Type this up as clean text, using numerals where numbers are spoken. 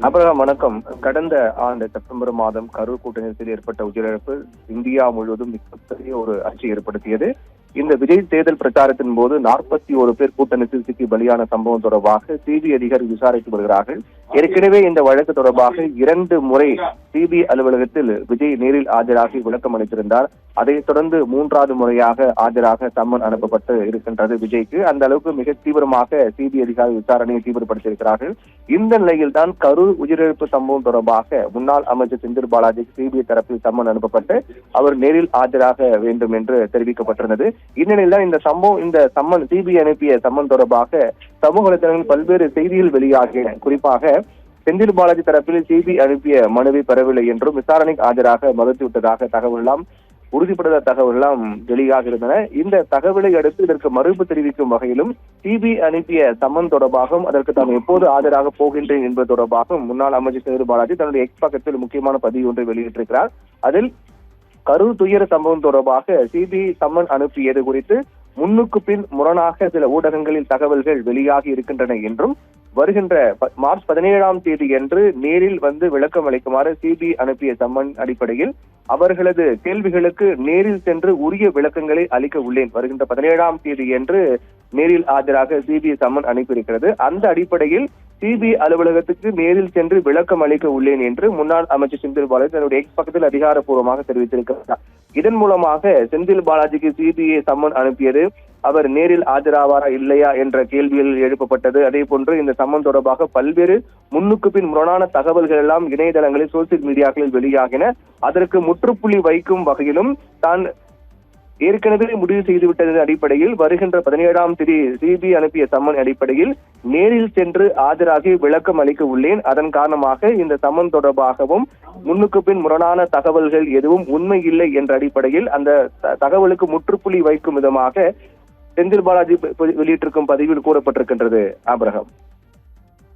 அப்புறம் வணக்கம். கடந்த ஆண்டு செப்டம்பர் மாதம் கரூர் கூட்டணியில் ஏற்பட்ட உயிரிழப்பு இந்தியா முழுவதும் மிகப்பெரிய ஒரு அச்சை ஏற்படுத்தியது. இந்த விஜய் தேர்தல் பிரச்சாரத்தின் போது 41 பேர் கூட்டணியில் சிக்கி பலியான சம்பவம் தொடர்பாக சிபிஐ அதிகாரிகள் விசாரித்து வருகிறார்கள். ஏற்கனவே இந்த வழக்கு தொடர்பாக 2 முறை சிபிஐ அலுவலகத்தில் விஜய் நேரில் ஆஜராகி விளக்கம் அளித்திருந்தார். அதைத் தொடர்ந்து 3வது முறையாக ஆஜராக சம்மன் அனுப்பப்பட்டு இருக்கின்றது விஜய்க்கு. அந்த அளவுக்கு மிக தீவிரமாக சிபிஐ அதிகாரிகள் விசாரணையை தீவிரப்படுத்தியிருக்கிறார்கள். இந்த நிலையில் தான் கரூர் உயிரிழப்பு சம்பவம் தொடர்பாக முன்னாள் அமைச்சர் செந்தில் பாலாஜிக்கு சிபிஐ தரப்பில் சம்மன் அனுப்பப்பட்டு அவர் நேரில் ஆஜராக வேண்டும் என்று தெரிவிக்கப்பட்டிருந்தது. இந்நிலையில் தான் இந்த சம்மன் சிபிஐ அனுப்பிய சம்மன் தொடர்பாக சமூக வலைதளங்களில் பல்வேறு செய்திகள் வெளியாகின. குறிப்பாக செந்தில் பாலாஜி தரப்பில் சிபிஐ அனுப்பிய மனுவை பெறவில்லை என்றும் விசாரணைக்கு ஆஜராக மறுத்துவிட்டதாக உறுதிப்படுத்த தகவல் வெளியாக இருந்தன. இந்த தகவலை அடுத்து இதற்கு மறுப்பு தெரிவிக்கும் வகையிலும் சிபிஐ அனுப்பிய சம்மன் தொடர்பாகவும் அதற்கு தான் எப்போது ஆஜராக போகின்றேன் என்பது தொடர்பாகவும் முன்னாள் அமைச்சர் செந்தில் பாலாஜி தன்னுடைய எக்ஸ் பக்கத்தில் முக்கியமான பதிவு ஒன்றை வெளியிட்டிருக்கிறார். அதில் கரூர் துயர சம்பவம் தொடர்பாக சிபிஐ சம்மன் அனுப்பியது குறித்து முன்னுக்கு பின் முரணாக சில ஊடகங்களில் தகவல்கள் வெளியாகி இருக்கின்றன என்றும் வருகின்ற மார்ச் 17ஆம் தேதி அன்று நேரில் வந்து விளக்கம் அளிக்குமாறு சிபிஐ அனுப்பிய சம்மன் அடிப்படையில் அவர்களது கேள்விகளுக்கு நேரில் சென்று உரிய விளக்கங்களை அளிக்க உள்ளேன். வருகின்ற 17ஆம் தேதி அன்று நேரில் ஆஜராக சிபிஐ சம்மன் அனுப்பியிருக்கிறது. அந்த அடிப்படையில் சிபிஐ அலுவலகத்துக்கு நேரில் சென்று விளக்கம் அளிக்க உள்ளேன் என்று முன்னாள் அமைச்சர் செந்தில் பாலாஜி தன்னுடைய எக்ஸ் பக்கத்தில் அதிகாரப்பூர்வமாக தெரிவித்திருக்கிறார். இதன் மூலமாக செந்தில் பாலாஜிக்கு சிபிஐ சம்மன் அனுப்பியது அவர் நேரில் ஆஜராவாரா இல்லையா என்ற கேள்விகள் எழுப்பப்பட்டது. அதே போன்று இந்த சம்மன் தொடர்பாக பல்வேறு முன்னுக்கு பின் முரணான தகவல்கள் எல்லாம் இணையதளங்களில் சோசியல் மீடியாக்களில் வெளியாகின. அதற்கு முற்றுப்புள்ளி வைக்கும் வகையிலும் தான் ஏற்கனவே முடிவு செய்துவிட்டதன் அடிப்படையில் வருகின்ற 17ஆம் தேதி சிபிஐ அனுப்பிய சம்மன் அடிப்படையில் நேரில் சென்று ஆஜராகி விளக்கம் அளிக்க உள்ளேன். அதன் காரணமாக இந்த சம்மன் தொடர்பாகவும் முன்னுக்கு பின் முரணான தகவல்கள் எதுவும் உண்மை இல்லை என்ற அடிப்படையில் அந்த தகவலுக்கு முற்றுப்புள்ளி வைக்கும் விதமாக செந்தில் பாலாஜி வெளியிட்டிருக்கும் பதிவில் கூறப்பட்டிருக்கின்றது. ஆபிரகாம்.